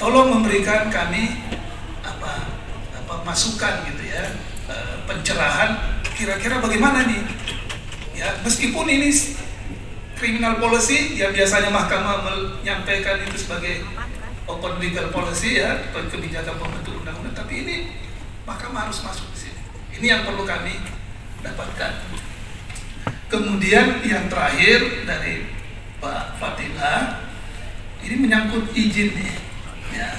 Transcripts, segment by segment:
tolong memberikan kami masukan gitu ya, pencerahan kira-kira bagaimana nih ya, meskipun ini criminal policy yang biasanya mahkamah menyampaikan itu sebagai open legal policy ya, kebijakan pembentuk undang-undang, tapi ini mahkamah harus masuk di sini. Ini yang perlu kami dapatkan. Kemudian yang terakhir dari Pak Fatila, ini menyangkut izin nih ya.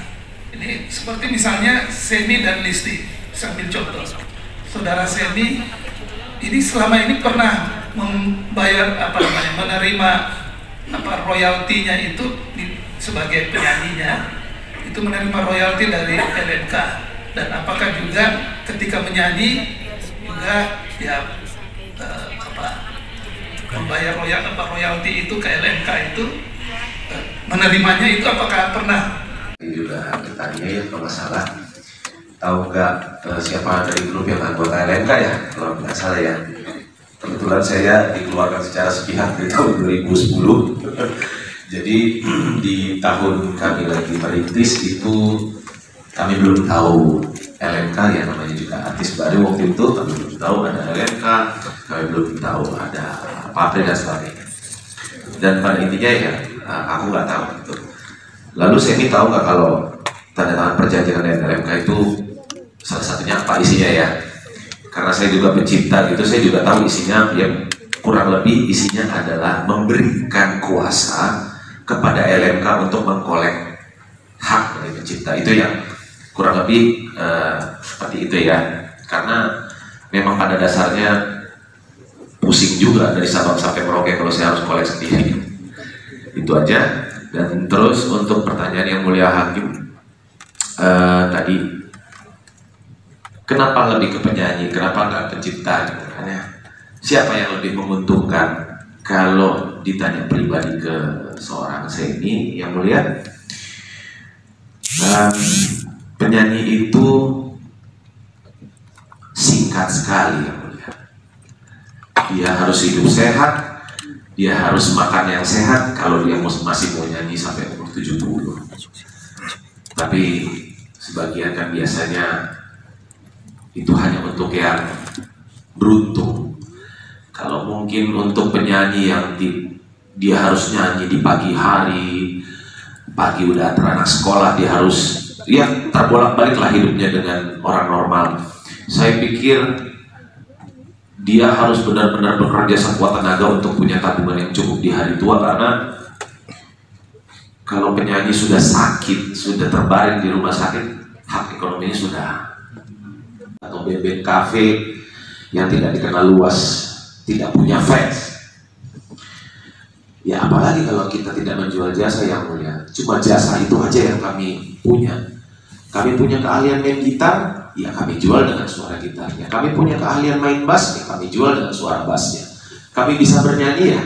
Ini seperti misalnya Semi dan Listi, sambil contoh. Saudara Semi ini selama ini pernah membayar menerima royaltinya itu sebagai penyanyinya, itu menerima royalti dari LMK, dan apakah juga ketika menyanyi juga ya membayar royalti itu ke LMK itu, menerimanya itu apakah pernah? Juga bertanya ya, kalau salah tahu nggak siapa dari grup yang anggota LMK ya, kalau nggak salah ya. Kebetulan saya dikeluarkan secara sepihak di tahun 2010. Jadi di tahun kami lagi merintis itu kami belum tahu LMK ya, namanya juga artis baru waktu itu, kami belum tahu ada LMK, kami belum tahu ada pabrik dan sebagainya. Dan pada intinya ya aku nggak tahu gitu. Lalu Semi tahu nggak kalau tanda tangan perjanjian dengan LMK itu salah satunya apa isinya ya? Karena saya juga pencipta gitu, saya juga tahu isinya, yang kurang lebih isinya adalah memberikan kuasa kepada LMK untuk mengkolek hak dari pencipta. Itu yang kurang lebih seperti itu ya. Karena memang pada dasarnya pusing juga dari Sabang sampai Merauke kalau saya harus kolek sendiri. Itu aja. Dan terus untuk pertanyaan yang mulia hakim tadi, kenapa lebih ke penyanyi, kenapa nggak pencipta gitu kan ya? Siapa yang lebih menguntungkan? Kalau ditanya pribadi ke seorang Semi yang mulia, penyanyi itu singkat sekali yang mulia. Dia harus hidup sehat, dia harus makan yang sehat kalau dia masih mau nyanyi sampai umur 70. Tapi sebagian kan biasanya itu hanya untuk yang beruntung. Kalau mungkin untuk penyanyi yang dia harus nyanyi di pagi hari, pagi udah antar anak sekolah, dia harus ya terbolak-balik lah hidupnya dengan orang normal. Saya pikir dia harus benar-benar bekerja sekuat tenaga untuk punya tabungan yang cukup di hari tua, karena kalau penyanyi sudah sakit, sudah terbaring di rumah sakit, hak ekonominya sudah, atau band-band kafe yang tidak dikenal luas, tidak punya fans. Ya apalagi kalau kita tidak menjual jasa yang mulia, cuma jasa itu aja yang kami punya. Kami punya keahlian main gitar, ya kami jual dengan suara gitarnya. Kami punya keahlian main bass, ya kami jual dengan suara bassnya. Kami bisa bernyanyi ya,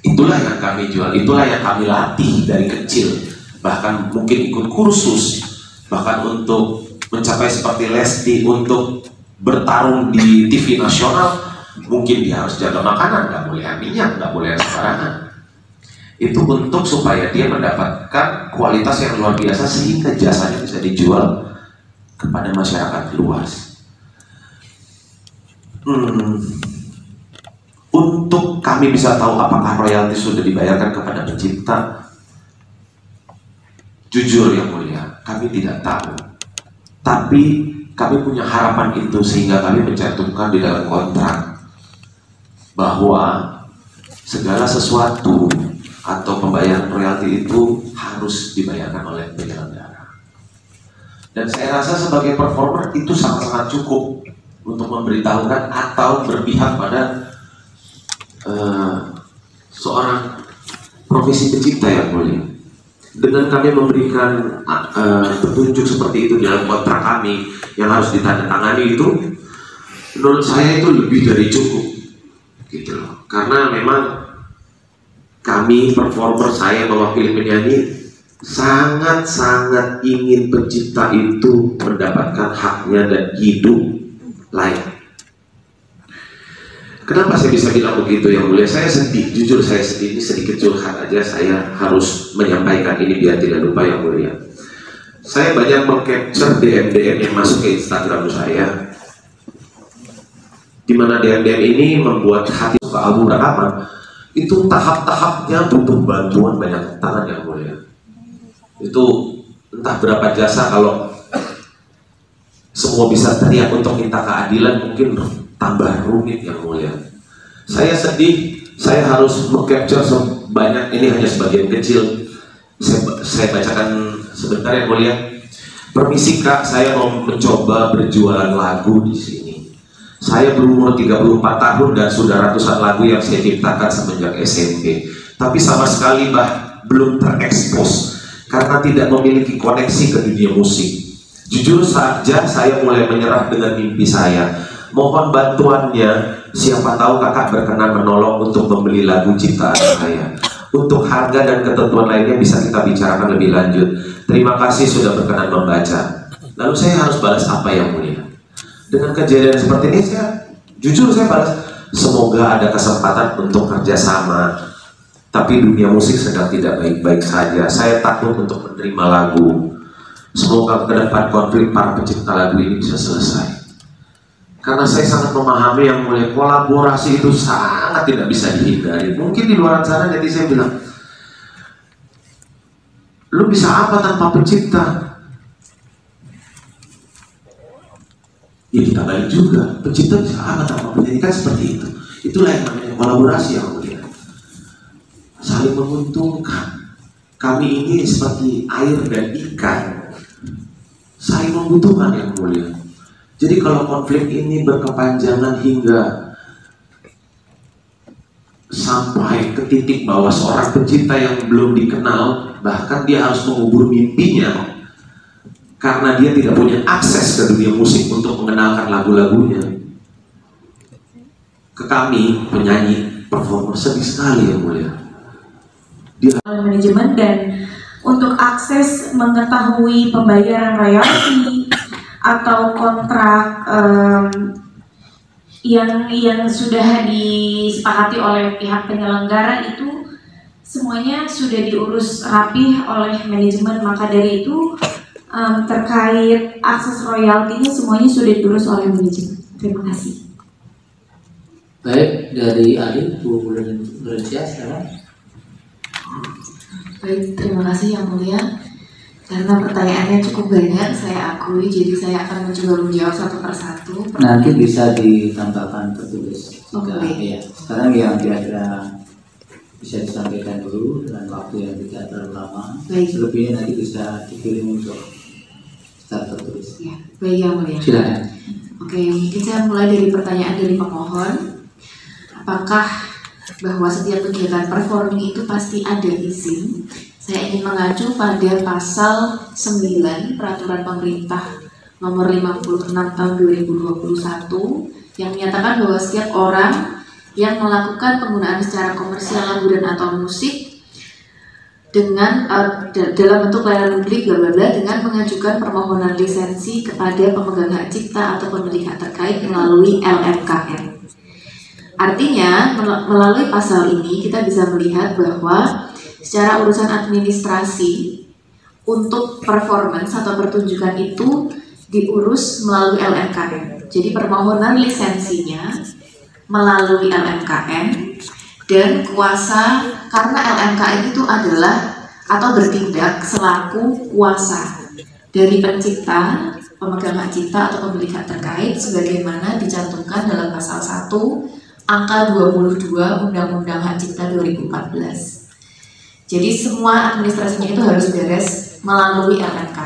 itulah yang kami jual, itulah yang kami latih dari kecil. Bahkan mungkin ikut kursus, bahkan untuk mencapai seperti Lesti, untuk bertarung di TV nasional, mungkin dia harus jaga makanan, nggak boleh minyak, nggak boleh sembarangan. Itu untuk supaya dia mendapatkan kualitas yang luar biasa sehingga jasanya bisa dijual kepada masyarakat luas. Untuk kami bisa tahu apakah royalti sudah dibayarkan kepada pencipta, jujur yang mulia, kami tidak tahu. Tapi kami punya harapan itu sehingga kami mencantumkan di dalam kontrak bahwa segala sesuatu atau pembayaran royalti itu harus dibayarkan oleh penyelenggara. Dan saya rasa sebagai performer itu sangat-sangat cukup untuk memberitahukan atau berpihak pada seorang profesi pencipta yang mulia. Dengan kami memberikan petunjuk seperti itu dalam kontrak kami yang harus ditandatangani, itu menurut saya itu lebih dari cukup gitu loh. Karena memang kami performer, saya mewakili penyanyi, sangat-sangat ingin pencipta itu mendapatkan haknya dan hidup layak. Kenapa saya bisa bilang begitu yang mulia? Saya sedih, jujur saya sedih, ini sedikit curhat aja, saya harus menyampaikan ini biar tidak lupa yang mulia. Saya banyak meng-capture DM-DM yang masuk ke Instagram saya, dimana DM-DM ini membuat hati suka album rekaman. Itu tahap-tahapnya butuh bantuan banyak tangan yang mulia. Itu entah berapa jasa kalau semua bisa teriak untuk minta keadilan, mungkin tambah rumit yang mulia. Saya sedih, saya harus meng-capture sebanyak ini, hanya sebagian kecil. Saya bacakan sebentar yang mulia. Permisi Kak, saya mau mencoba berjualan lagu di sini. Saya berumur 34 tahun dan sudah ratusan lagu yang saya ciptakan semenjak SMP. Tapi sama sekali belum terekspos karena tidak memiliki koneksi ke dunia musik. Jujur saja saya mulai menyerah dengan mimpi saya. Mohon bantuannya, siapa tahu kakak berkenan menolong untuk membeli lagu ciptaan saya. Untuk harga dan ketentuan lainnya bisa kita bicarakan lebih lanjut. Terima kasih sudah berkenan membaca. Lalu saya harus balas apa yang mulia? Dengan kejadian seperti ini jujur saya balas, semoga ada kesempatan untuk kerjasama. Tapi dunia musik sedang tidak baik-baik saja. Saya takut untuk menerima lagu. Semoga ke depan konflik para pencipta lagu ini bisa selesai. Karena saya sangat memahami yang mulia, kolaborasi itu sangat tidak bisa dihindari. Mungkin di luar sana jadi saya bilang, lu bisa apa tanpa pencipta? Ya kita balik juga, pencipta bisa apa tanpa penyanyi, kan seperti itu. Itulah yang namanya kolaborasi yang mulia. Saling menguntungkan. Kami ini seperti air dan ikan, saling membutuhkan yang mulia. Jadi kalau konflik ini berkepanjangan hingga sampai ke titik bahwa seorang pencipta yang belum dikenal, bahkan dia harus mengubur mimpinya karena dia tidak punya akses ke dunia musik untuk mengenalkan lagu-lagunya ke kami, penyanyi, performer, sedih sekali yang mulia. Manajemen dan untuk akses mengetahui pembayaran royalti atau kontrak yang sudah disepakati oleh pihak penyelenggara itu semuanya sudah diurus rapih oleh manajemen. Maka dari itu terkait akses royaltinya semuanya sudah diurus oleh manajemen. Terima kasih. Baik, dari Adit, Bu Gracia sekarang. Baik, terima kasih yang mulia. Karena pertanyaannya cukup banyak, saya akui, jadi saya akan mencoba menjawab satu persatu. Nanti bisa ditambahkan tertulis. Oke. Ya. Sekarang yang kira-kira bisa disampaikan dulu dengan waktu yang tidak terlalu lama. Baik. Selebihnya nanti bisa dikirim untuk secara tertulis. Ya, baik yang mulia. Silakan. Oke, mungkin saya mulai dari pertanyaan dari pemohon. Apakah bahwa setiap kegiatan performing itu pasti ada izin? Saya ingin mengacu pada pasal 9 Peraturan Pemerintah Nomor 56 Tahun 2021 yang menyatakan bahwa setiap orang yang melakukan penggunaan secara komersial lagu dan atau musik dengan dalam bentuk layanan publik dengan mengajukan permohonan lisensi kepada pemegang hak cipta atau pemilik hak terkait melalui LMKN. Artinya melalui pasal ini kita bisa melihat bahwa secara urusan administrasi untuk performance atau pertunjukan itu diurus melalui LMKN. Jadi permohonan lisensinya melalui LMKN dan kuasa, karena LMKN itu adalah atau bertindak selaku kuasa dari pencipta, pemegang hak cipta atau pemilik hak terkait sebagaimana dicantumkan dalam pasal 1 angka 22 Undang-Undang Hak Cipta 2014. Jadi semua administrasinya itu harus beres melalui LMK.